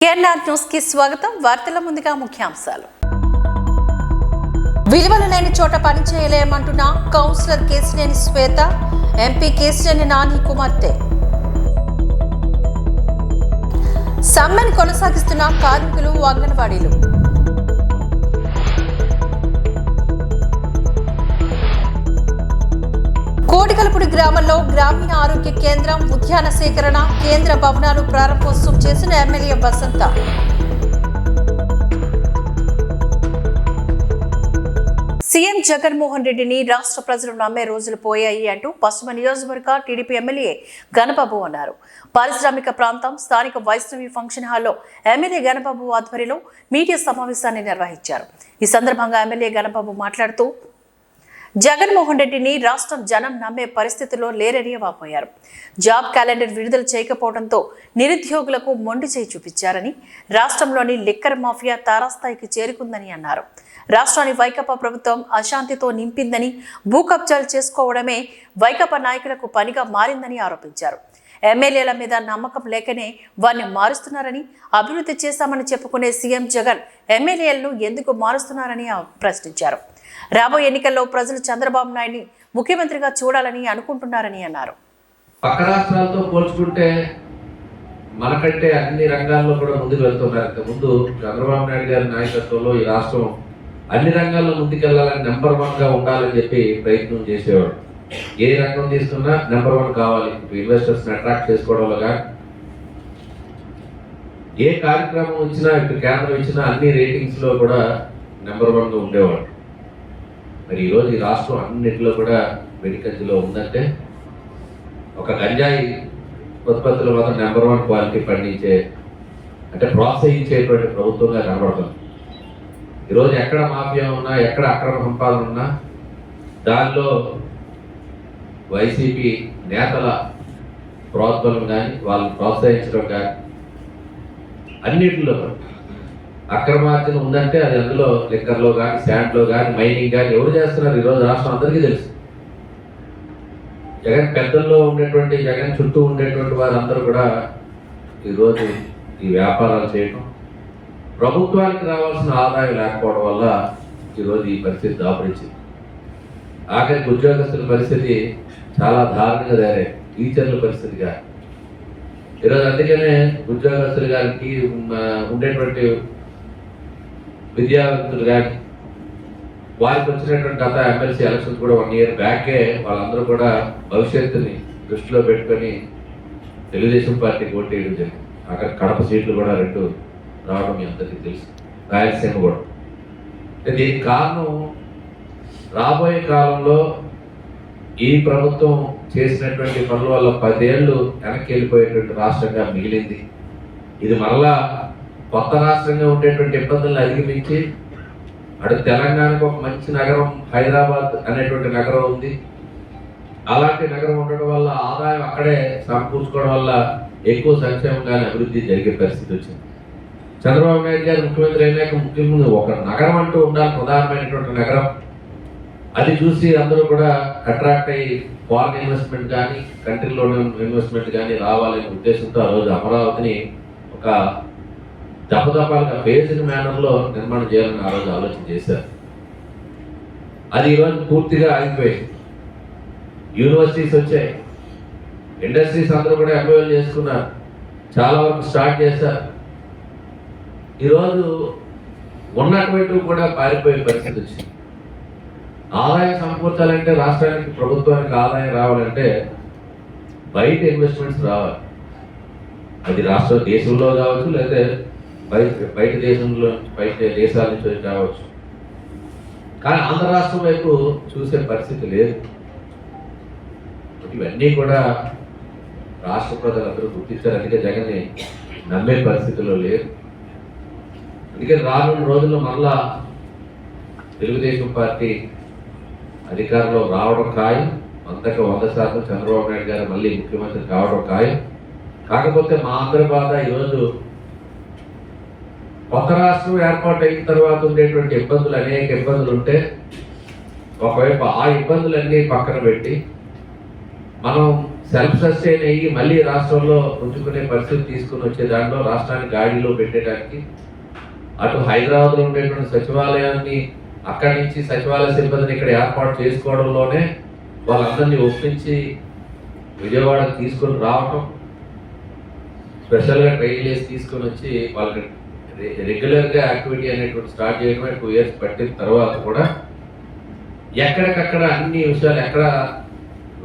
KNR news కి స్వాగతం. వార్తల ముందుగా ముఖ్యాంశాలు. విలువలు లేని చోట పనిచేయలేమంటున్న కౌన్సిలర్ కేశినేని శ్వేత, ఎంపీ కేశినేని నాని కుమార్తె. సమ్మెను కొనసాగిస్తున్న కార్మికులు, అంగన్వాడీలు. కోటికలపూడి గ్రామంలో గ్రామీణ ఆరోగ్య కేంద్రం, ఉద్యాన సేకరణ కేంద్ర భవనాలు ప్రారంభోత్సవం చేసిన ఎమ్మెల్యే వసంత. సీఎం జగన్మోహన్ రెడ్డిని రాష్ట్ర ప్రజలు నమ్మే రోజులు పోయాయి అంటూ పశ్చిమ నియోజకవర్గ టీడీపీ ఎమ్మెల్యే గణబాబు అన్నారు. పారిశ్రామిక ప్రాంతం స్థానిక వైష్ణవి ఫంక్షన్ హాల్లో ఎమ్మెల్యే గణబాబు ఆధ్వర్యంలో మీడియా సమావేశాన్ని నిర్వహించారు. ఈ సందర్భంగా ఎమ్మెల్యే గణబాబు మాట్లాడుతూ జగన్మోహన్ రెడ్డిని రాష్ట్రం జనం నమ్మే పరిస్థితిలో లేరని వాపోయారు. జాబ్ క్యాలెండర్ విడుదల చేయకపోవడంతో నిరుద్యోగులకు మొండి చేయి చూపించారని, రాష్ట్రంలోని లిక్కర్ మాఫియా తారాస్థాయికి చేరుకుందని అన్నారు. రాష్ట్రాన్ని వైకాపా ప్రభుత్వం అశాంతితో నింపిందని, భూ కబ్జాలు చేసుకోవడమే వైకాపా నాయకులకు పనిగా మారిందని ఆరోపించారు. ఎమ్మెల్యేల మీద నమ్మకం లేకనే వారిని మారుస్తున్నారని, అభివృద్ధి చేశామని చెప్పుకునే సీఎం జగన్ ఎమ్మెల్యేలను ఎందుకు మారుస్తున్నారని ప్రశ్నించారు. రాబోయే ఎన్నికల్లో ప్రజలు చంద్రబాబు నాయుడిని ముఖ్యమంత్రిగా చూడాలని అనుకుంటున్నారని అన్నారు. పక్క రాష్ట్రాలతో పోల్చుకుంటే మనకంటే అన్ని రంగాల్లో కూడా ముందుకు వెళ్తున్నారు. ముందు చంద్రబాబు నాయుడు గారి నాయకత్వంలో ఈ రాష్ట్రం అన్ని రంగాల్లో ముందుకెళ్లాలని నెంబర్ 1 గా ఉండాలని చెప్పి ప్రయత్నం చేసేవాడు. ఏ రంగం తీసుకున్నా నెంబర్ 1 కావాలి. ఇన్వెస్టర్స్ అట్రాక్ట్ చేసుకోవడంలో కానీ, ఏ కార్యక్రమం ఇచ్చినా, ఇప్పుడు కేంద్రం ఇచ్చినా అన్ని రేటింగ్స్ లో కూడా నెంబర్ 1 గా ఉండేవాడు. మరి ఈరోజు ఈ రాష్ట్రం అన్నింటిలో కూడా వెనుకంజలో ఉందంటే ఒక గంజాయి ఉత్పత్తులు మాత్రం నెంబర్ 1 క్వాలిటీ పండించే, అంటే ప్రోత్సహించేటువంటి ప్రభుత్వంగా కనబడుతుంది. ఈరోజు ఎక్కడ మాఫియా ఉన్నా, ఎక్కడ అక్రమ సంపాదన ఉన్నా దానిలో వైసీపీ నేతల ప్రోత్బలం కానీ, వాళ్ళని ప్రోత్సహించడం కానీ, అన్నిటిలో అక్రమార్జన ఉందంటే అది అందులో లిక్కర్లో కానీ, శాండ్లో కానీ, మైనింగ్ కానీ ఎవరు చేస్తున్నారు ఈరోజు రాష్ట్రం అందరికీ తెలుసు. జగన్ పెద్దల్లో ఉండేటువంటి, జగన్ చుట్టూ ఉండేటువంటి వారందరూ కూడా ఈరోజు ఈ వ్యాపారాలు చేయటం, ప్రభుత్వానికి రావాల్సిన ఆదాయం లేకపోవడం వల్ల ఈరోజు ఈ పరిస్థితి దాపురించింది. ఆఖరికి ఉద్యోగస్తుల పరిస్థితి చాలా దారుణంగా తయారై, టీచర్ల పరిస్థితిగా ఈరోజు. అందుకనే ఉద్యోగస్తులు గారికి ఉండేటువంటి విద్యార్థులు కానీ, వారికి వచ్చినటువంటి గత ఎమ్మెల్సీ ఎలక్షన్స్ కూడా 1 year బ్యాకే వాళ్ళందరూ కూడా భవిష్యత్తుని దృష్టిలో పెట్టుకొని తెలుగుదేశం పార్టీకి ఓటు వేయడం జరిగింది. అక్కడ కడప సీట్లు కూడా 2 రావడం మీ అందరికీ తెలుసు, రాయలసీమ కూడా. దీనికి కారణం రాబోయే కాలంలో ఈ ప్రభుత్వం చేసినటువంటి పనుల వల్ల 10 ఏళ్ళు వెనక్కి వెళ్ళిపోయేటువంటి రాష్ట్రంగా మిగిలింది. ఇది మరలా కొత్త రాష్ట్రంగా ఉండేటువంటి ఇబ్బందులను అధిగమించి అటు తెలంగాణకు ఒక మంచి నగరం హైదరాబాద్ అనేటువంటి నగరం ఉంది. అలాంటి నగరం ఉండడం వల్ల ఆదాయం అక్కడే సమకూర్చుకోవడం వల్ల ఎక్కువ సంక్షేమం కానీ అభివృద్ధి జరిగే పరిస్థితి వచ్చింది. చంద్రబాబు నాయుడు గారు ముఖ్యమంత్రి అయినాక ముఖ్యంగా ఒక నగరం అంటూ ఉండాలి, ప్రధానమైనటువంటి నగరం. అది చూసి అందరూ కూడా అట్రాక్ట్ అయ్యి ఫారిన్ ఇన్వెస్ట్మెంట్ కానీ, కంట్రీలోని ఇన్వెస్ట్మెంట్ కానీ రావాలనే ఉద్దేశంతో ఆ రోజు అమరావతిని ఒక దపదపాలుగా ఫేజ్డ్ మేనర్లో నిర్మాణం చేయాలని ఆ రోజు ఆలోచన చేశారు. అది ఈరోజు పూర్తిగా ఆగిపోయింది. యూనివర్సిటీస్ వచ్చాయి, ఇండస్ట్రీస్ అందరూ కూడా ఎంక్వైరీ చేసుకున్నారు, చాలా వరకు స్టార్ట్ చేశారు. ఈరోజు ఉన్నటువంటి కూడా పారిపోయే పరిస్థితి వచ్చింది. ఆదాయం సమకూర్చాలంటే, రాష్ట్రానికి ప్రభుత్వానికి ఆదాయం రావాలంటే బయట ఇన్వెస్ట్మెంట్స్ రావాలి. అది రాష్ట్ర దేశంలో కావచ్చు, లేదా బయట దేశంలో, బయట దేశాల నుంచి రావచ్చు. కానీ ఆంధ్ర రాష్ట్రం వైపు చూసే పరిస్థితి లేదు. ఇవన్నీ కూడా రాష్ట్ర ప్రజలందరూ గుర్తించారు. అందుకే జగన్ని నమ్మే పరిస్థితిలో లేదు. అందుకని రానున్న రోజుల్లో మరలా తెలుగుదేశం పార్టీ అధికారంలో రావడం ఖాయం. 100% చంద్రబాబు నాయుడు గారు మళ్ళీ ముఖ్యమంత్రి కావడం ఖాయం. కాకపోతే మా అందరి బాధ ఈరోజు కొత్త రాష్ట్రం ఏర్పాటు అయిన తర్వాత ఉండేటువంటి ఇబ్బందులు, అనేక ఇబ్బందులు ఉంటే ఒకవైపు ఆ ఇబ్బందులన్నీ పక్కన పెట్టి మనం సెల్ఫ్ సస్టైన్ అయ్యి మళ్ళీ రాష్ట్రంలో ఉంచుకునే పరిస్థితి తీసుకుని వచ్చే దాంట్లో రాష్ట్రాన్ని గాడిలో పెట్టడానికి అటు హైదరాబాద్లో ఉండేటువంటి సచివాలయాన్ని అక్కడి నుంచి సచివాలయ సిబ్బందిని ఇక్కడ ఏర్పాటు చేసుకోవడంలోనే వాళ్ళందరినీ ఒప్పించి విజయవాడకు తీసుకొని రావటం, స్పెషల్గా ట్రైన్ చేసి తీసుకొని వచ్చి వాళ్ళకి రెగ్యులర్గా యాక్టివిటీ అనేటువంటి స్టార్ట్ చేయడమే 2 years పట్టిన తర్వాత కూడా ఎక్కడికక్కడ అన్ని విషయాలు ఎక్కడ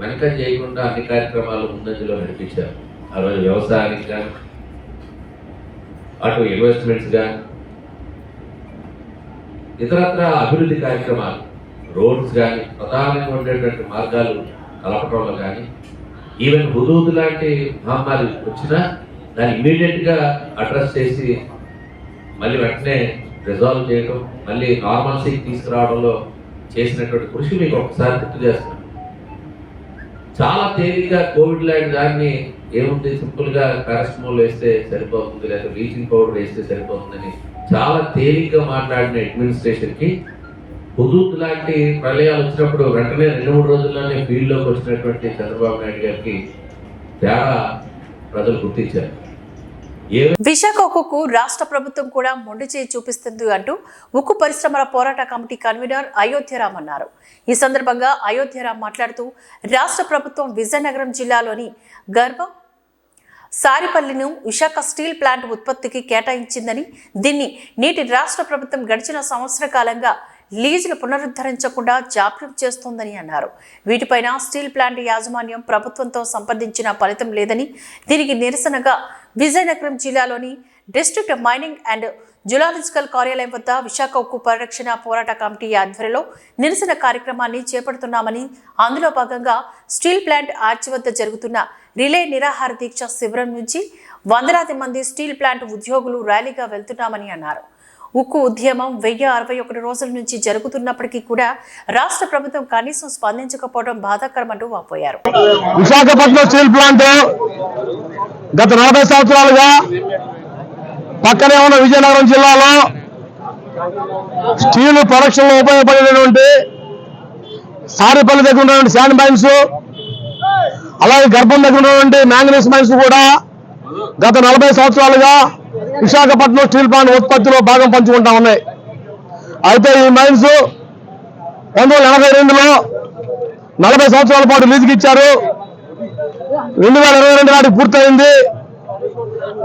వెనక చేయకుండా అన్ని కార్యక్రమాలు ముందంజలో నడిపించారు. ఆ రోజు వ్యవసాయానికి కానీ, అటు ఇన్వెస్ట్మెంట్స్ కానీ, ఇతరత్ర అభివృద్ధి కార్యక్రమాలు, రోడ్స్ కానీ, ప్రధానంగా ఉండేటువంటి మార్గాలు కలపటంలో కానీ, ఈవెన్ హుదూద్ లాంటి మహమ్మారి వచ్చినా దాన్ని ఇమీడియట్గా అడ్రస్ చేసి మళ్ళీ వెంటనే రిజాల్వ్ చేయడం, మళ్ళీ నార్మల్సీకి తీసుకురావడంలో చేసినటువంటి కృషి మీకు ఒకసారి గుర్తు చేస్తున్నాను. చాలా తేలిగ్గా కోవిడ్ లాంటి దాన్ని ఏముంది, సింపుల్గా పారాసిటమాల్ వేస్తే సరిపోతుంది, లేదా బ్లీచింగ్ పౌడర్ వేస్తే సరిపోతుందని చాలా తేలిగ్గా మాట్లాడిన అడ్మినిస్ట్రేషన్కి హుదూద్ లాంటి ప్రళయాలు వచ్చినప్పుడు వెంటనే 2-3 రోజుల్లోనే ఫీల్డ్లోకి వచ్చినటువంటి చంద్రబాబు నాయుడు గారికి తేడా ప్రజలు గుర్తించారు. విశాఖ ఉక్కుకు రాష్ట్ర ప్రభుత్వం కూడా మొండి చేయి చూపిస్తుంది అంటూ ఉక్కు పరిశ్రమల పోరాట కమిటీ కన్వీనర్ అయోధ్యరామ్ అన్నారు. ఈ సందర్భంగా అయోధ్యరామ్ మాట్లాడుతూ రాష్ట్ర ప్రభుత్వం విజయనగరం జిల్లాలోని గర్భ సారిపల్లిను విశాఖ స్టీల్ ప్లాంట్ ఉత్పత్తికి కేటాయించిందని, దీన్ని నేటి రాష్ట్ర ప్రభుత్వం గడిచిన సంవత్సర కాలంగా లీజులు పునరుద్ధరించకుండా జాప్యం చేస్తోందని అన్నారు. వీటిపైన స్టీల్ ప్లాంట్ యాజమాన్యం ప్రభుత్వంతో సంప్రదించిన ఫలితం లేదని, దీనికి నిరసనగా విజయనగరం జిల్లాలోని డిస్ట్రిక్ట్ మైనింగ్ అండ్ జులాజికల్ కార్యాలయం వద్ద విశాఖ ఉక్కు పరిరక్షణ పోరాట కమిటీ ఆధ్వర్యంలో నిరసన కార్యక్రమాన్ని చేపడుతున్నామని, అందులో భాగంగా స్టీల్ ప్లాంట్ ఆర్చి వద్ద జరుగుతున్న రిలే నిరాహార దీక్ష శిబిరం నుంచి వందలాది మంది స్టీల్ ప్లాంట్ ఉద్యోగులు ర్యాలీగా వెళ్తున్నామని అన్నారు. ఉక్కు ఉద్యమం 1061 రోజుల నుంచి జరుగుతున్నప్పటికీ కూడా రాష్ట్ర ప్రభుత్వం కనీసం స్పందించకపోవడం బాధాకరమంటూ వాపోయారు. విశాఖపట్నం స్టీల్ ప్లాంట్ గత 40 సంవత్సరాలుగా పక్కనే ఉన్న విజయనగరం జిల్లాలో స్టీల్ ప్రొడక్షన్ లో ఉపయోగపడేటువంటి సారిపల్లి దగ్గర ఉన్నటువంటి శాండ్ మైన్స్, అలాగే గర్భం దగ్గర ఉన్నటువంటి మ్యాంగనీస్ మైన్స్ కూడా గత 40 సంవత్సరాలుగా విశాఖపట్నం స్టీల్ ప్లాంట్ ఉత్పత్తిలో భాగం పంచుకుంటా ఉన్నాయి. అయితే ఈ మైన్స్ 1982లో 40 సంవత్సరాల పాటు లీజుకి ఇచ్చారు. 2022 నాటికి పూర్తయింది.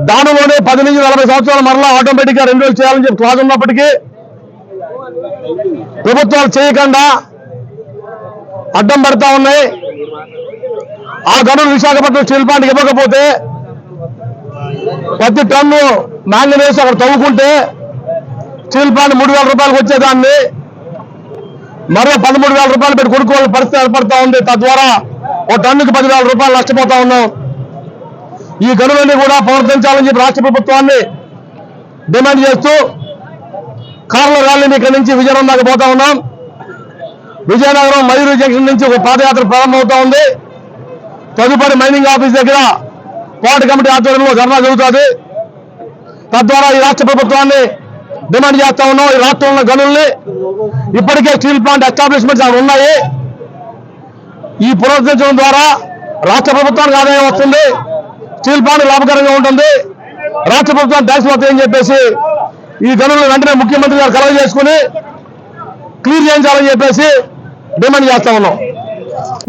దానిలోనే 10 నుంచి 40 సంవత్సరాలు మరలా ఆటోమేటిక్ గా రెన్యువల్ చేయాలని చెప్పి క్లాజ్ ఉన్నప్పటికీ ప్రభుత్వాలు చేయకుండా అడ్డం పడతా ఉన్నాయి. ఆ గనులు విశాఖపట్నం స్టీల్ ప్లాంట్ ఇవ్వకపోతే ప్రతి టన్ను మ్యాంగనీస్ అక్కడ తవ్వుకుంటే స్టీల్ ప్లాంట్ 3,000 రూపాయలకు వచ్చేదాన్ని మరో 13,000 రూపాయలు పెట్టి కొనుక్కోవాలని పరిస్థితి ఏర్పడతా ఉంది. తద్వారా ఓ టన్నుకి 10,000 రూపాయలు నష్టపోతా ఉన్నాం. ఈ గనులన్నీ కూడా పునరుద్ధరించాలని చెప్పి రాష్ట్ర ప్రభుత్వాన్ని డిమాండ్ చేస్తూ కార్ల ర్యాలీని ఇక్కడి నుంచి విజయనగరం దాకా పోతా ఉన్నాం. విజయనగరం మయూరు జంక్షన్ నుంచి ఒక పాదయాత్ర ప్రారంభమవుతా ఉంది. తదుపరి మైనింగ్ ఆఫీస్ దగ్గర పోరాట కమిటీ ఆధ్వర్యంలో ధర్నా జరుగుతుంది. తద్వారా ఈ రాష్ట్ర ప్రభుత్వాన్ని డిమాండ్ చేస్తా ఉన్నాం. ఈ రాష్ట్రంలో గనుల్ని ఇప్పటికే స్టీల్ ప్లాంట్ ఎస్టాబ్లిష్మెంట్స్ అక్కడ ఉన్నాయి. ఈ పునరుద్ధరించడం ద్వారా రాష్ట్ర ప్రభుత్వానికి ఆదాయం వస్తుంది, స్టీల్ ప్లాంట్ లాభకరంగా ఉంటుంది, రాష్ట్ర ప్రభుత్వం ట్యాక్స్ వస్తాయని చెప్పేసి ఈ గనులను వెంటనే ముఖ్యమంత్రి గారు కలవ చేసుకుని క్లియర్ చేయించాలని చెప్పేసి డిమాండ్ చేస్తా ఉన్నాం.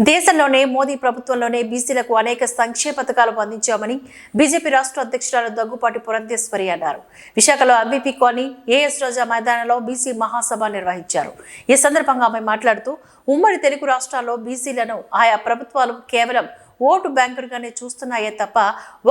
దేశంలోనే మోదీ ప్రభుత్వంలోనే బీసీలకు అనేక సంక్షేమ పథకాలు అందించామని బీజేపీ రాష్ట్ర అధ్యక్షురాలు దగ్గుపాటి పురంధేశ్వరి అన్నారు. విశాఖలో ఎంబీపీ కాలనీ ఏఎస్ రోజా మైదానంలో బీసీ మహాసభ నిర్వహించారు. ఈ సందర్భంగా ఆమె మాట్లాడుతూ ఉమ్మడి తెలుగు రాష్ట్రాల్లో బీసీలను ఆయా ప్రభుత్వాలు కేవలం ఓటు బ్యాంకులుగానే చూస్తున్నాయే తప్ప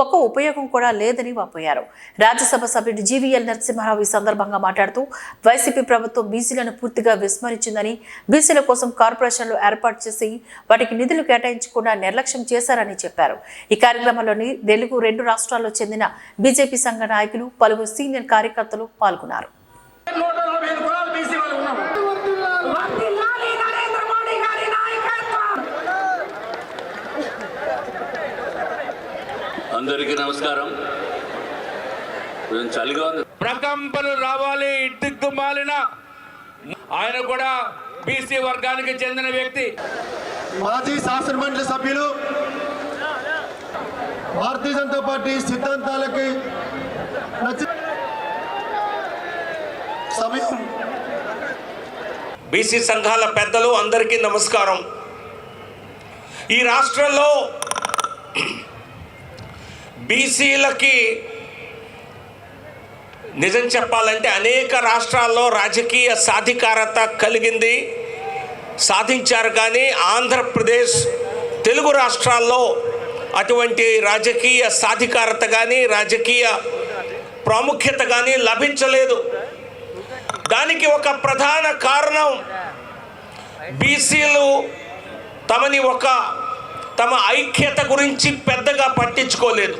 ఒక్క ఉపయోగం కూడా లేదని వాపోయారు. రాజ్యసభ సభ్యుడు జీవీఎల్ నరసింహారావు ఈ సందర్భంగా మాట్లాడుతూ వైసీపీ ప్రభుత్వం బీసీలను పూర్తిగా విస్మరించిందని, బీసీల కోసం కార్పొరేషన్లు ఏర్పాటు చేసి వాటికి నిధులు కేటాయించకుండా నిర్లక్ష్యం చేశారని చెప్పారు. ఈ కార్యక్రమంలోని తెలుగు 2 రాష్ట్రాల్లో చెందిన బీజేపీ సంఘ నాయకులు, పలువురు సీనియర్ కార్యకర్తలు పాల్గొన్నారు. అందరికీ నమస్కారం. చలిగా ఉంది. ప్రకంపనలు రావాలి. దిక్కుమాలిన ఆయన కూడా బీసీ వర్గానికి చెందిన వ్యక్తి, మాజీ శాసనమండలి సభ్యులు భారతీయ జనతా పార్టీ సిద్ధాంతాలకి నచ్చి సమయం. బీసీ సంఘాల పెద్దలు అందరికీ నమస్కారం. ఈ రాష్ట్రంలో బీసీలకి నిజం చెప్పాలంటే అనేక రాష్ట్రాల్లో రాజకీయ సాధికారత కలిగింది, సాధించారు. కానీ ఆంధ్రప్రదేశ్, తెలుగు రాష్ట్రాల్లో అటువంటి రాజకీయ సాధికారత కానీ రాజకీయ ప్రాముఖ్యత కానీ లభించలేదు. దానికి ఒక ప్రధాన కారణం బీసీలు తమ ఐక్యత గురించి పెద్దగా పట్టించుకోలేదు.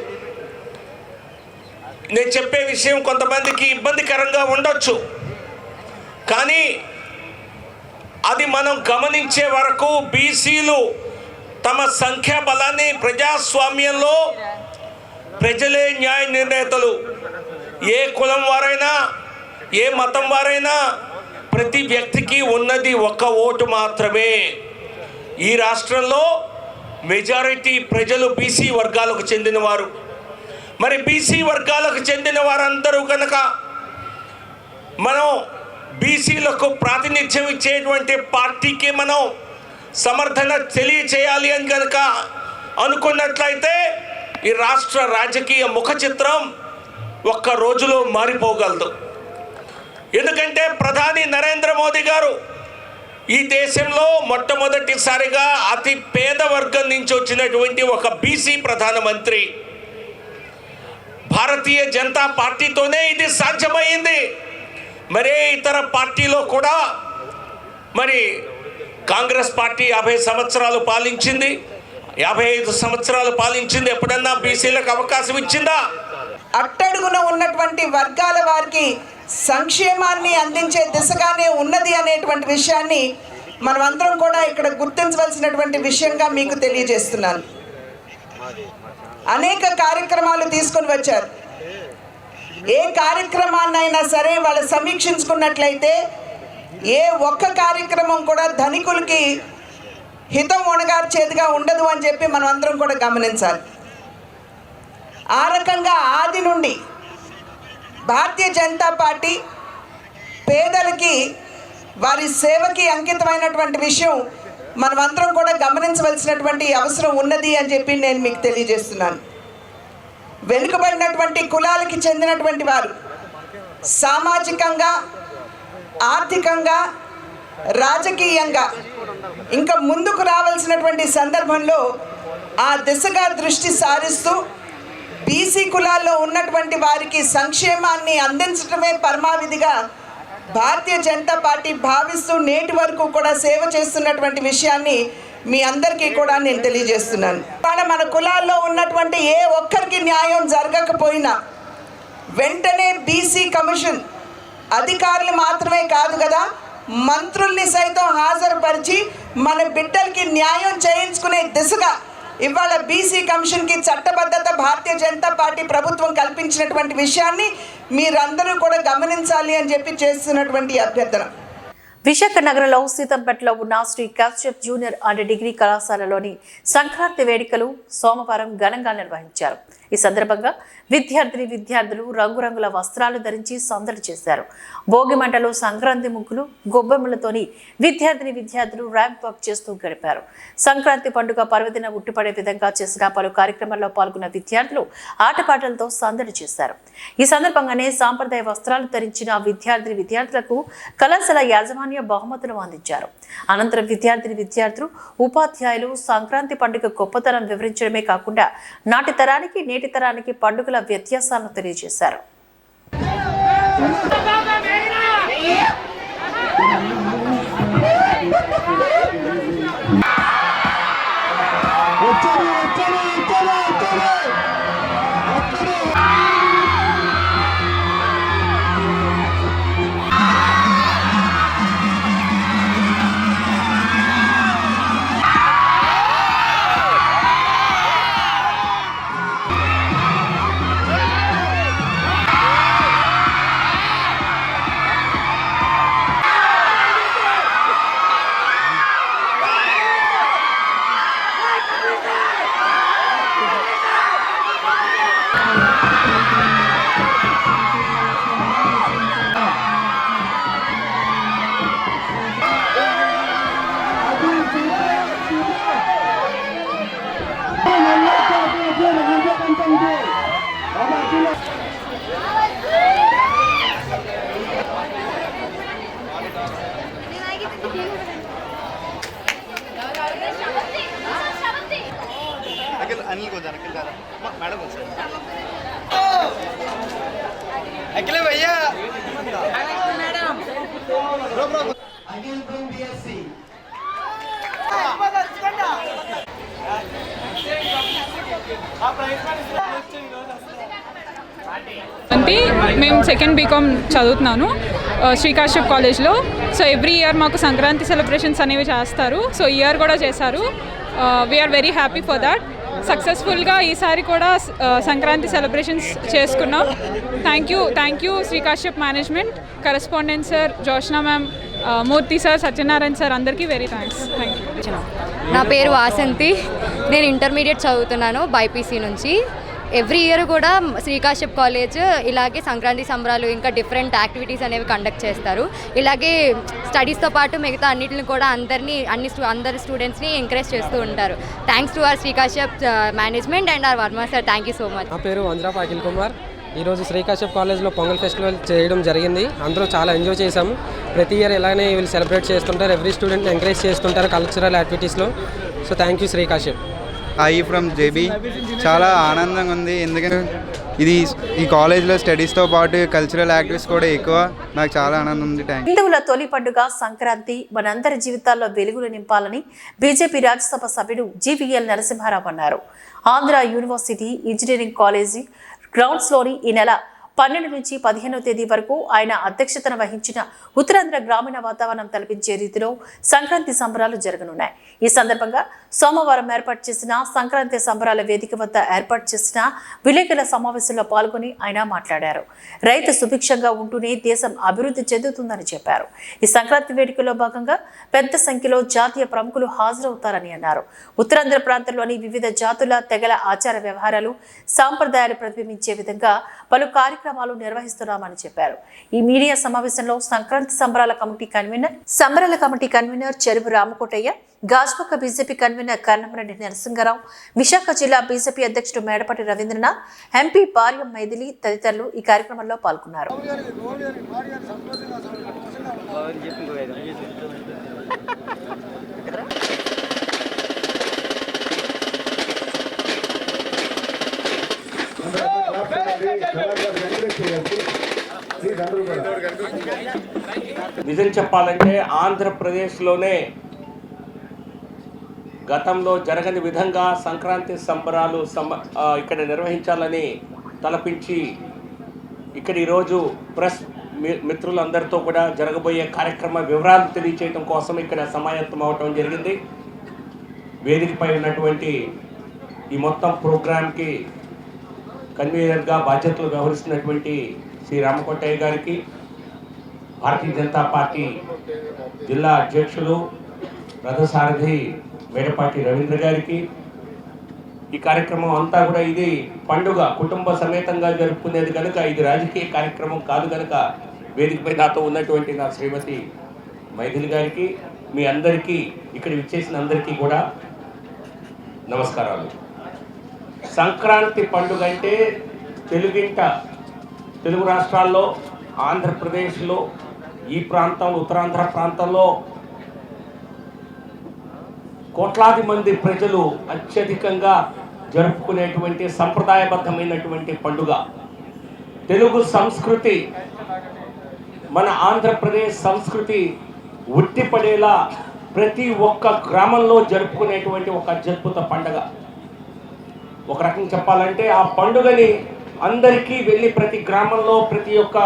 నేను చెప్పే విషయం కొంతమందికి ఇబ్బందికరంగా ఉండొచ్చు, కానీ అది మనం గమనించే వరకు బీసీలు తమ సంఖ్యాబలాన్ని ప్రజాస్వామ్యంలో ప్రజలే న్యాయ నిర్ణేతలు. ఏ కులం వారైనా, ఏ మతం వారైనా ప్రతి వ్యక్తికి ఉన్నది ఒక్క ఓటు మాత్రమే. ఈ రాష్ట్రంలో మెజారిటీ ప్రజలు బీసీ వర్గాలకు చెందినవారు. మరి బీసీ వర్గాలకు చెందిన వారందరూ కనుక మనం బీసీలకు ప్రాతినిధ్యం ఇచ్చేటువంటి పార్టీకి మనం సమర్థన తెలియచేయాలి అని కనుక అనుకున్నట్లయితే ఈ రాష్ట్ర రాజకీయ ముఖ చిత్రం ఒక్క రోజులో మారిపోగలదు. ఎందుకంటే ప్రధాని నరేంద్ర మోదీ గారు ఈ దేశంలో మొట్టమొదటిసారిగా అతి పేద వర్గం నుంచి వచ్చినటువంటి ఒక బీసీ ప్రధానమంత్రి. భారతీయ జనతా పార్టీతోనే ఇది సాధ్యమైంది. మరే ఇతర పార్టీలో కూడా మరి కాంగ్రెస్ పార్టీ 50 సంవత్సరాలు పాలించింది, 55 సంవత్సరాలు పాలించింది. ఎప్పుడన్నా బీసీలకు అవకాశం ఇచ్చిందా? అట్టడుగున ఉన్నటువంటి వర్గాల వారికి సంక్షేమాన్ని అందించే దిశగానే ఉన్నది అనేటువంటి విషయాన్ని మనమందరం కూడా ఇక్కడ గుర్తించవలసినటువంటి విషయంగా మీకు తెలియజేస్తున్నాను. అనేక కార్యక్రమాలు తీసుకొని వచ్చారు. ఏ కార్యక్రమాన్నైనా సరే వాళ్ళు సమీక్షించుకున్నట్లయితే ఏ ఒక్క కార్యక్రమం కూడా ధనికులకి హితం ఒనగార్చేదిగా ఉండదు అని చెప్పి మనం అందరం కూడా గమనించాలి. ఆ రకంగా ఆది నుండి భారతీయ జనతా పార్టీ పేదలకి వారి సేవకి అంకితమైనటువంటి విషయం మనమందరం కూడా గమనించవలసినటువంటి అవసరం ఉన్నది అని చెప్పి నేను మీకు తెలియజేస్తున్నాను. వెనుకబడినటువంటి కులాలకి చెందినటువంటి వారు సామాజికంగా, ఆర్థికంగా, రాజకీయంగా ఇంకా ముందుకు రావాల్సినటువంటి సందర్భంలో ఆ దిశగా దృష్టి సారిస్తూ బీసీ కులాల్లో ఉన్నటువంటి వారికి సంక్షేమాన్ని అందించడమే పరమావిధిగా భారతీయ జనతా పార్టీ భావిస్తూ నేటి వరకు కూడా సేవ చేస్తున్నటువంటి విషయాన్ని మీ అందరికీ కూడా నేను తెలియజేస్తున్నాను. మన కులాల్లో ఉన్నటువంటి ఏ ఒక్కరికి న్యాయం జరగకపోయినా వెంటనే బీసీ కమిషన్ అధికారులు మాత్రమే కాదు కదా, మంత్రుల్ని సైతం హాజరుపరిచి మన బిడ్డలకి న్యాయం చేయించుకునే దిశగా ఇవాళ బీసీ కమిషన్కి చట్టబద్ధత భారతీయ జనతా పార్టీ ప్రభుత్వం కల్పించినటువంటి విషయాన్ని మీరందరూ కూడా గమనించాలి అని చెప్పి చేస్తున్నటువంటి అభ్యర్థన. విశాఖ నగరంలో సీతంపేటలో ఉన్న Shri Kashyap junior and degree కళాశాలలోని సంక్రాంతి వేడుకలు సోమవారం ఘనంగా నిర్వహించారు. ఈ సందర్భంగా విద్యార్థులు రంగురంగుల వస్త్రాలు ధరించి సందడి చేశారు. భోగి మంటలు, సంక్రాంతి ముగ్గులు, గొబ్బెమ్మలతోని విద్యార్థులు ర్యాంప్ వాక్ చేస్తూ గడిపారు. సంక్రాంతి పండుగ పర్వదిన ఉట్టిపడే విధంగా చేసిన పలు కార్యక్రమాల్లో పాల్గొన్న విద్యార్థులు ఆటపాటలతో సందడి చేశారు. ఈ సందర్భంగానే సాంప్రదాయ వస్త్రాలు ధరించిన విద్యార్థులకు కళాశాల యాజమాన్య బహుమతులు అందించారు. అనంతరం విద్యార్థులు ఉపాధ్యాయులు సంక్రాంతి పండుగ గొప్పతనం వివరించడమే కాకుండా నాటి తరానికి నేటి తరానికి పండుగల వ్యత్యాసాలను తెలియజేశారు. అంటే మేము సెకండ్ బీకామ్ చదువుతున్నాను శ్రీకాశ్యప్ కాలేజ్లో. సో ఎవ్రీ ఇయర్ మాకు సంక్రాంతి సెలబ్రేషన్స్ అనేవి చేస్తారు. సో ఇయర్ కూడా చేశారు. We are very happy for that. సక్సెస్ఫుల్గా ఈసారి కూడా సంక్రాంతి సెలబ్రేషన్స్ చేసుకున్నాం. Thank you Sri Kashyap management, correspondent sir, Joshna ma'am, Murthy sir, Satyanarayana sir, అందరికీ వెరీ థ్యాంక్స్. నా పేరు వాసంతి. నేను ఇంటర్మీడియట్ చదువుతున్నాను బైపీసీ నుంచి. ఎవ్రీ ఇయర్ కూడా శ్రీకాశ్యప్ కాలేజ్ ఇలాగే సంక్రాంతి సంబరాలు ఇంకా డిఫరెంట్ యాక్టివిటీస్ అనేవి కండక్ట్ చేస్తారు. ఇలాగే స్టడీస్తో పాటు మిగతా అన్నిటిని కూడా అందరి స్టూడెంట్స్ని ఎంకరేజ్ చేస్తూ ఉంటారు. Thanks to our Sri Kashyap management and our Varma sir. Thank you so much. నా పేరు వంజ్రాప్ అఖిల్ కుమార్. ఈరోజు శ్రీకాశ్యప్ కాలేజ్లో పొంగల్ ఫెస్టివల్ చేయడం జరిగింది. అందరూ చాలా ఎంజాయ్ చేశాము. ప్రతి ఇయర్ ఇలానే వీళ్ళు సెలబ్రేట్ చేస్తుంటారు. ఎవ్రీ స్టూడెంట్ ఎంకరేజ్ చేస్తుంటారు కల్చరల్ యాక్టివిటీస్లో. So thank you Sri Kashyap. I from JB. చాలా ఆనందంగా ఉంది, ఎందుకంటే ఈ కాలేజ్లో స్టడీస్తో పాటు కల్చరల్ యాక్టివిటీస్ కూడా ఎక్కువ. నాకు చాలా ఆనందం ఉంది. హిందువుల తొలి పండుగ సంక్రాంతి మనందరి జీవితాల్లో వెలుగులు నింపాలని బీజేపీ రాజ్యసభ సభ్యుడు జీవీఎల్ నరసింహారావు అన్నారు. ఆంధ్ర యూనివర్సిటీ ఇంజనీరింగ్ కాలేజీ గ్రౌండ్స్లోని ఈ నెల 12 నుంచి 15వ తేదీ వరకు ఆయన అధ్యక్షతన వహించిన ఉత్తరాంధ్ర గ్రామీణ వాతావరణం తలపించే రీతిలో సంక్రాంతి సంబరాలు జరగనున్నాయి. ఈ సందర్భంగా సోమవారం ఏర్పాటు చేసిన సంక్రాంతి సంబరాల వేదిక వద్ద ఏర్పాటు చేసిన విలేకరుల సమావేశంలో పాల్గొని ఆయన మాట్లాడారు. రైతు సుభిక్షంగా ఉంటూనే దేశం అభివృద్ధి చెందుతుందని చెప్పారు. ఈ సంక్రాంతి వేడుకలో భాగంగా పెద్ద సంఖ్యలో జాతీయ ప్రముఖులు హాజరవుతారని అన్నారు. ఉత్తరాంధ్ర ప్రాంతంలోని వివిధ జాతుల తెగల ఆచార వ్యవహారాలు సాంప్రదాయాలు ప్రతిబింబించే విధంగా పలు కార్యక్రమాలు నిర్వహిస్తున్నామని చెప్పారు. ఈ మీడియా సమావేశంలో సంక్రాంతి సంబరాల కమిటీ కన్వీనర్ చెరువు రామకోటయ్య, గాజువాక బీజేపీ కన్వీనర్ కర్ణంరెడ్డి నరసింగరావు, విశాఖ జిల్లా బీజేపీ అధ్యక్షుడు మేడపాటి రవీంద్రనాథ్, ఎంపీ పార్యం మైథిలి తదితరులు ఈ కార్యక్రమంలో పాల్గొన్నారు. నిజం చెప్పాలంటే ఆంధ్రప్రదేశ్లోనే గతంలో జరగని విధంగా సంక్రాంతి సంబరాలు ఇక్కడ నిర్వహించాలని తలపించి ఇక్కడ ఈరోజు ప్రెస్ మిత్రులందరితో కూడా జరగబోయే కార్యక్రమ వివరాలు తెలియచేయడం కోసం ఇక్కడ సమాయత్తం అవటం జరిగింది. వేదికపై ఉన్నటువంటి ఈ మొత్తం ప్రోగ్రాంకి కన్వీనర్గా బాధ్యతలు వ్యవహరిస్తున్నటువంటి శ్రీ రామకోటయ్య గారికి, భారతీయ జనతా పార్టీ జిల్లా అధ్యక్షులు రథసారథి మేడపాటి రవీంద్ర గారికి, ఈ కార్యక్రమం అంతా కూడా ఇది పండుగ కుటుంబ సమేతంగా జరుపుకునేది కనుక ఇది రాజకీయ కార్యక్రమం కాదు కనుక వేదికపై నాతో ఉన్నటువంటి నా శ్రీమతి మైథిలి గారికి, మీ అందరికీ ఇక్కడ విచ్చేసిన అందరికీ కూడా నమస్కారాలు. సంక్రాంతి పండుగ అంటే తెలుగు రాష్ట్రాల్లో, ఆంధ్రప్రదేశ్లో, ఈ ప్రాంతంలో ఉత్తరాంధ్ర ప్రాంతంలో కోట్లాది మంది ప్రజలు అత్యధికంగా జరుపుకునేటువంటి సంప్రదాయబద్ధమైనటువంటి పండుగ. తెలుగు సంస్కృతి, మన ఆంధ్రప్రదేశ్ సంస్కృతి ఉట్టిపడేలా ప్రతి ఒక్క గ్రామంలో జరుపుకునేటువంటి ఒక అద్భుత పండుగ. ఒక రకం చెప్పాలంటే ఆ పండుగని అందరికీ వెళ్ళి ప్రతి గ్రామంలో ప్రతి ఒక్క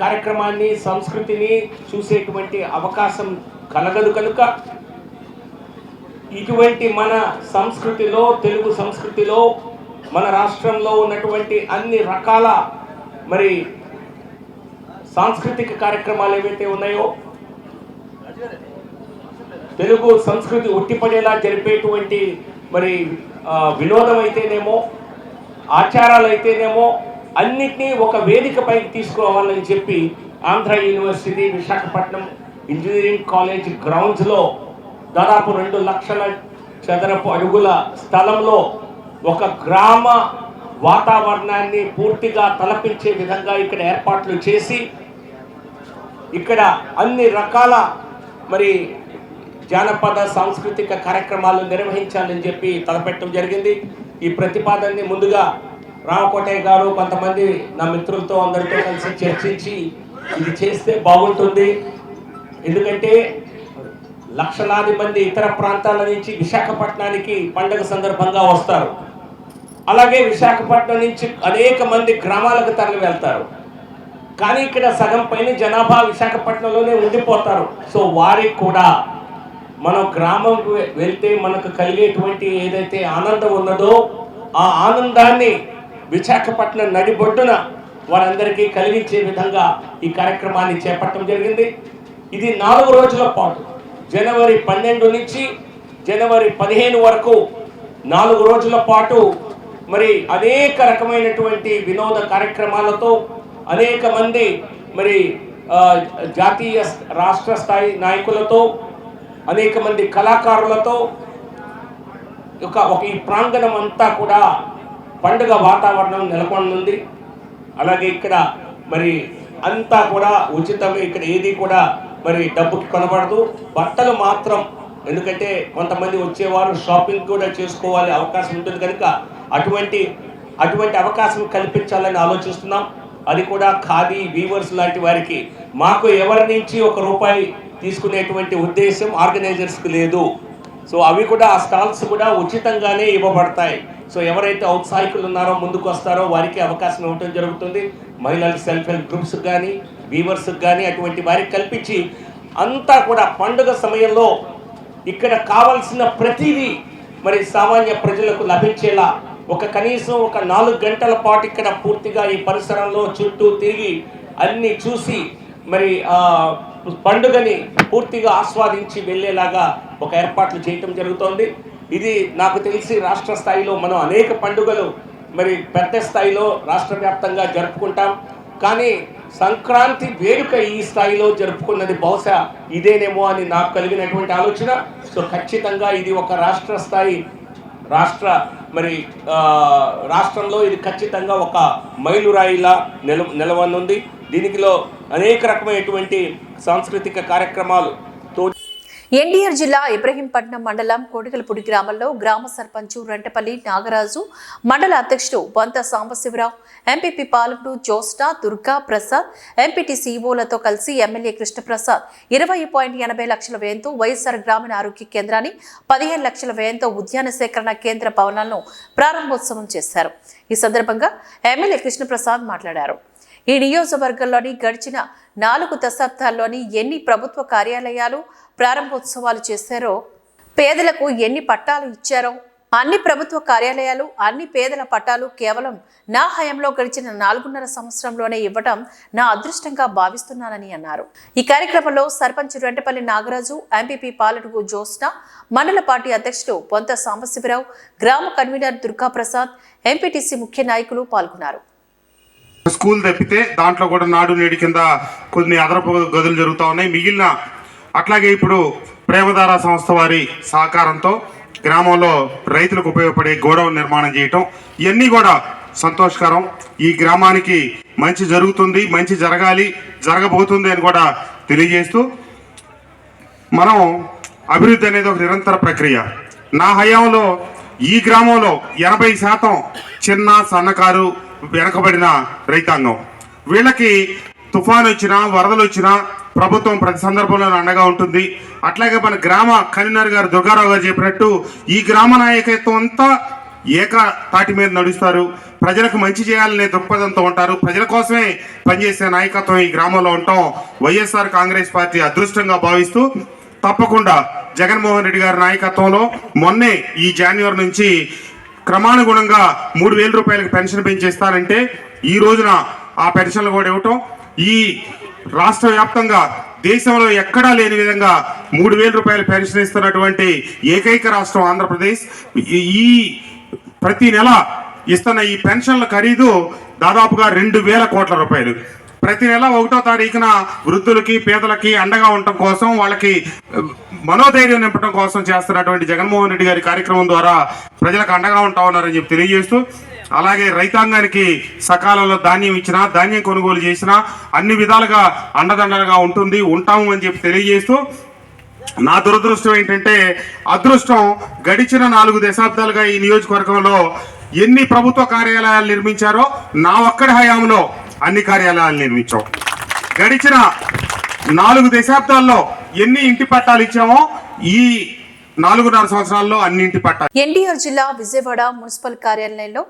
కార్యక్రమాన్ని, సంస్కృతిని చూసేటువంటి అవకాశం కలగదు కనుక ఇటువంటి మన సంస్కృతిలో, తెలుగు సంస్కృతిలో, మన రాష్ట్రంలో ఉన్నటువంటి అన్ని రకాల సాంస్కృతిక కార్యక్రమాలు ఏవైతే ఉన్నాయో, తెలుగు సంస్కృతి ఉట్టిపడేలా జరిపేటువంటి వినోదం అయితేనేమో, ఆచారాలు అయితేనేమో అన్నిటినీ ఒక వేదికపైకి తీసుకురావాలని చెప్పి Andhra university Visakhapatnam engineering college గ్రౌండ్స్లో దాదాపు 2 లక్షల చదరపు అడుగుల స్థలంలో ఒక గ్రామ వాతావరణాన్ని పూర్తిగా తలపించే విధంగా ఇక్కడ ఏర్పాట్లు చేసి ఇక్కడ అన్ని రకాల జానపద సాంస్కృతిక కార్యక్రమాలు నిర్వహించాలని చెప్పి తలపెట్టడం జరిగింది. ఈ ప్రతిపాదనని ముందుగా రామకోటయ్య గారు కొంతమంది నా మిత్రులతో అందరితో కలిసి చర్చించి ఇది చేస్తే బాగుంటుంది. ఎందుకంటే లక్షలాది మంది ఇతర ప్రాంతాల నుంచి విశాఖపట్నానికి పండుగ సందర్భంగా వస్తారు. అలాగే విశాఖపట్నం నుంచి అనేక మంది గ్రామాలకు తరలి వెళ్తారు. కానీ ఇక్కడ సగం పైన జనాభా విశాఖపట్నంలోనే ఉండిపోతారు. సో వారికి కూడా మనం గ్రామంకు వెళ్తే మనకు కలిగేటువంటి ఏదైతే ఆనందం ఉన్నదో ఆ ఆనందాన్ని విశాఖపట్నం నడిబొడ్డున వారందరికీ కలిగించే విధంగా ఈ కార్యక్రమాన్ని చేపట్టడం జరిగింది. ఇది 4 రోజుల పాటు జనవరి 12 నుంచి జనవరి 15 వరకు 4 రోజుల పాటు మరి అనేక రకమైనటువంటి వినోద కార్యక్రమాలతో అనేక మంది మరి జాతీయ రాష్ట్ర స్థాయి నాయకులతో అనేక మంది కళాకారులతో ఒక ఈ ప్రాంగణం అంతా కూడా పండుగ వాతావరణం నెలకొంది. అలాగే ఇక్కడ మరి అంతా కూడా ఉచితమే, ఇక్కడ ఏది కూడా మరి డబ్బుకి కొనబడదు. బట్టలు మాత్రం, ఎందుకంటే కొంతమంది వచ్చేవారు షాపింగ్ కూడా చేసుకోవాలి అవకాశం ఉంటుంది కనుక అటువంటి అవకాశం కల్పించాలని ఆలోచిస్తున్నాం. అది కూడా ఖాదీ వీవర్స్ లాంటి వారికి మాకు ఎవరి నుంచి ₹1 తీసుకునేటువంటి ఉద్దేశం ఆర్గనైజర్స్కి లేదు. సో అవి కూడా ఆ స్టాల్స్ కూడా ఉచితంగానే ఇవ్వబడతాయి. సో ఎవరైతే ఔత్సాహికులు ఉన్నారో ముందుకు వస్తారో వారికి అవకాశం ఇవ్వడం జరుగుతుంది. మహిళల సెల్ఫ్ హెల్ప్ గ్రూప్స్కి కానీ వీవర్స్కి కానీ అటువంటి వారికి కల్పించి అంతా కూడా పండుగ సమయంలో ఇక్కడ కావాల్సిన ప్రతిదీ మరి సామాన్య ప్రజలకు లభించేలా కనీసం 4 గంటల పాటు ఇక్కడ పూర్తిగా ఈ పరిసరంలో చుట్టూ తిరిగి అన్నీ చూసి మరి పండుగని పూర్తిగా ఆస్వాదించి వెళ్ళేలాగా ఏర్పాట్లు చేయటం జరుగుతోంది. ఇది నాకు తెలిసి రాష్ట్ర స్థాయిలో మనం అనేక పండుగలు మరి పెద్ద స్థాయిలో రాష్ట్ర వ్యాప్తంగా జరుపుకుంటాం. కానీ సంక్రాంతి వేడుక ఈ స్థాయిలో జరుపుకున్నది బహుశా ఇదేనేమో అని నాకు కలిగినటువంటి ఆలోచన. సో ఖచ్చితంగా ఇది ఒక రాష్ట్ర స్థాయి రాష్ట్రంలో ఇది ఖచ్చితంగా ఒక మైలురాయిలా నిలవనుంది. దీనిలో అనేక రకమైనటువంటి సాంస్కృతిక కార్యక్రమాలు. ఎన్టీఆర్ జిల్లా ఇబ్రహీంపట్నం మండలం కోడికలపూడి గ్రామంలో గ్రామ సర్పంచ్ రెంటపల్లి నాగరాజు, మండల అధ్యక్షుడు బొంత సాంబశివరావు, ఎంపీపీ పాలకుడు జోస్టా దుర్గా ప్రసాద్, ఎంపీటీసీ ఈవోలతో కలిసి ఎమ్మెల్యే కృష్ణప్రసాద్ 20.80 లక్షల వ్యయంతో వైఎస్ఆర్ గ్రామీణ ఆరోగ్య కేంద్రాన్ని, 15 లక్షల వ్యయంతో ఉద్యాన సేకరణ కేంద్ర భవనాలను ప్రారంభోత్సవం చేశారు. ఈ సందర్భంగా ఎమ్మెల్యే కృష్ణప్రసాద్ మాట్లాడారు. ఈ నియోజకవర్గంలోని గడిచిన 4 దశాబ్దాల్లోని ఎన్ని ప్రభుత్వ కార్యాలయాలు ప్రారంభోత్సవాలు చేశారో, పేదలకు ఎన్ని పట్టాలు ఇచ్చారో, అన్ని ప్రభుత్వ కార్యాలయాలు, అన్ని పేదల పట్టాలు కేవలం నా హయాంలో గడిచిన 4.5 సంవత్సరంలోనే ఇవ్వడం నా అదృష్టంగా భావిస్తున్నానని అన్నారు. ఈ కార్యక్రమంలో సర్పంచ్ రెంటపల్లి నాగరాజు, ఎంపీపీ పాలకుడు జోస్నా, మండల పార్టీ అధ్యక్షుడు బొంత సాంబశివరావు, గ్రామ కన్వీనర్ దుర్గా ప్రసాద్, ఎంపీటీసీ ముఖ్య నాయకులు పాల్గొన్నారు. స్కూల్ తప్పితే దాంట్లో కూడా నాడు నేడు కింద కొన్ని అదనపు గదులు జరుగుతూ ఉన్నాయి. మిగిలిన అట్లాగే ఇప్పుడు ప్రేమధార సంస్థ వారి సహకారంతో గ్రామంలో రైతులకు ఉపయోగపడే గోడౌన్ నిర్మాణం చేయటం, ఇవన్నీ కూడా సంతోషకరం. ఈ గ్రామానికి మంచి జరుగుతుంది, మంచి జరగబోతుంది అని కూడా తెలియజేస్తూ, మనం అభివృద్ధి అనేది ఒక నిరంతర ప్రక్రియ. నా హయాంలో ఈ గ్రామంలో 80% చిన్న సన్నకారు వెనకబడిన రైతాంగం. వీళ్ళకి తుఫాను వచ్చినా వరదలు వచ్చినా ప్రభుత్వం ప్రతి సందర్భంలో అండగా ఉంటుంది. అట్లాగే మన గ్రామ కన్వీనర్ గారు దుర్గారావు గారు చెప్పినట్టు ఈ గ్రామ నాయకత్వం అంతా తాటి మీద నడుస్తారు. ప్రజలకు మంచి చేయాలనే దృక్పథంతో ఉంటారు. ప్రజల కోసమే పనిచేసే నాయకత్వం ఈ గ్రామంలో ఉండటం వైఎస్ఆర్ కాంగ్రెస్ పార్టీ అదృష్టంగా భావిస్తూ, తప్పకుండా జగన్మోహన్ రెడ్డి గారి నాయకత్వంలో మొన్నే ఈ జనవరి నుంచి క్రమానుగుణంగా 3,000 రూపాయలకు పెన్షన్ పెంచేస్తానంటే ఈ రోజున ఆ పెన్షన్లు కూడా ఇవ్వటం, ఈ రాష్ట్ర వ్యాప్తంగా దేశంలో ఎక్కడా లేని విధంగా 3,000 రూపాయల పెన్షన్ ఇస్తున్నటువంటి ఏకైక రాష్ట్రం ఆంధ్రప్రదేశ్. ఈ ప్రతి నెల ఇస్తున్న ఈ పెన్షన్ల ఖరీదు దాదాపుగా 2,000 కోట్ల రూపాయలు. ప్రతి నెల 1వ తారీఖున వృద్ధులకి పేదలకి అండగా ఉండటం కోసం, వాళ్ళకి మనోధైర్యం నింపడం కోసం చేస్తున్నటువంటి జగన్మోహన్ రెడ్డి గారి కార్యక్రమం ద్వారా ప్రజలకు అండగా ఉంటా ఉన్నారని చెప్పి తెలియజేస్తూ, అలాగే రైతాంగానికి సకాలంలో ధాన్యం ఇచ్చినా, ధాన్యం కొనుగోలు చేసినా అన్ని విధాలుగా అండదండలుగా ఉంటాము అని చెప్పి తెలియజేస్తూ, నా దురదృష్టం ఏంటంటే అదృష్టం గడిచిన 4 దశాబ్దాలుగా ఈ నియోజకవర్గంలో ఎన్ని ప్రభుత్వ కార్యాలయాలు నిర్మించారో నా ఒక్కడి హయాంలో అన్ని కార్యాలయాలు నిర్మించాం. గడిచిన 4 దశాబ్దాల్లో ఎన్ని ఇంటి పట్టాలు ఇచ్చామో ఈ 4.5 సంవత్సరాల్లో అన్ని ఇంటి పట్టాలు. ఎన్టీఆర్ జిల్లా విజయవాడ మున్సిపల్ కార్యాలయంలో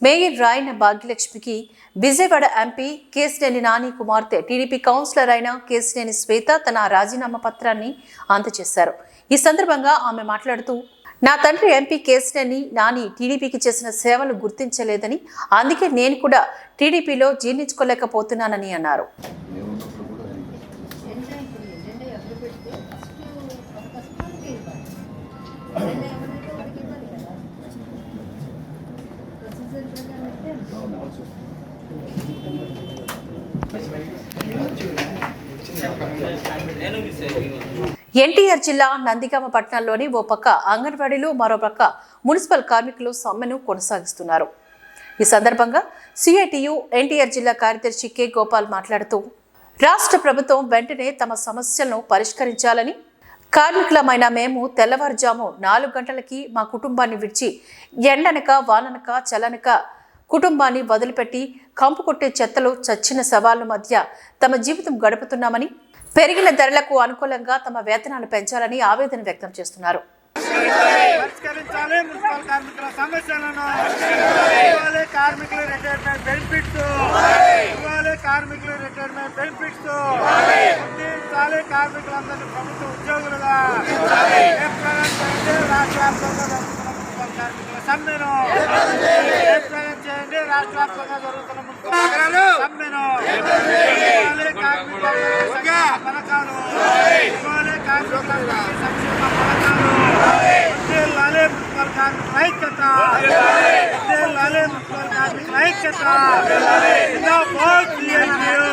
మేయర్ రాయన భాగ్యలక్ష్మికి విజయవాడ ఎంపీ కేశినేని నాని కుమార్తె టీడీపీ కౌన్సిలర్ అయిన కేశినేని శ్వేత తన రాజీనామా పత్రాన్ని అందజేశారు. ఈ సందర్భంగా ఆమె మాట్లాడుతూ, నా తండ్రి ఎంపీ కేశినేని నాని టీడీపీకి చేసిన సేవలు గుర్తించలేదని, అందుకే నేను కూడా టీడీపీలో జీర్ణించుకోలేకపోతున్నానని అన్నారు. ఎన్టీఆర్ జిల్లా నందిగామ పట్టణంలోని ఓ పక్క అంగన్వాడీలు, మరో పక్క మున్సిపల్ కార్మికులు సమ్మెను కొనసాగిస్తున్నారు. ఈ సందర్భంగా సిఐటియు ఎన్టీఆర్ జిల్లా కార్యదర్శి కె గోపాల్ మాట్లాడుతూ, రాష్ట్ర ప్రభుత్వం వెంటనే తమ సమస్యలను పరిష్కరించాలని, కార్మికులమైన మేము తెల్లవారుజాము 4 గంటలకి మా కుటుంబాన్ని విడిచి ఎండనక వాననక చలనక కుటుంబాన్ని వదిలిపెట్టి కంపు కొట్టే చెత్తలు, చచ్చిన సవాళ్ల మధ్య తమ జీవితం గడుపుతున్నామని, పెరిగిన ధరలకు అనుకూలంగా తమ వేతనాలు పెంచాలని ఆవేదన వ్యక్తం చేస్తున్నారు. సమ్మెను చేయండి. రాష్ట్ర వ్యాప్తంగా జరుగుతున్న సమ్మెను పథకాలు, సంక్షేమ పథకాలు, మున్సిపల్ కార్మికుల ఐక్యత, మున్సిపల్ కార్మికుల ఐక్యత. జిందాబాద్ సిఐటియు,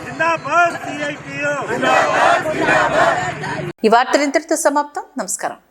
జిందాబాద్ సిఐటియు. ఈ వార్తలు ఇంతటితో సమాప్తం. నమస్కారం.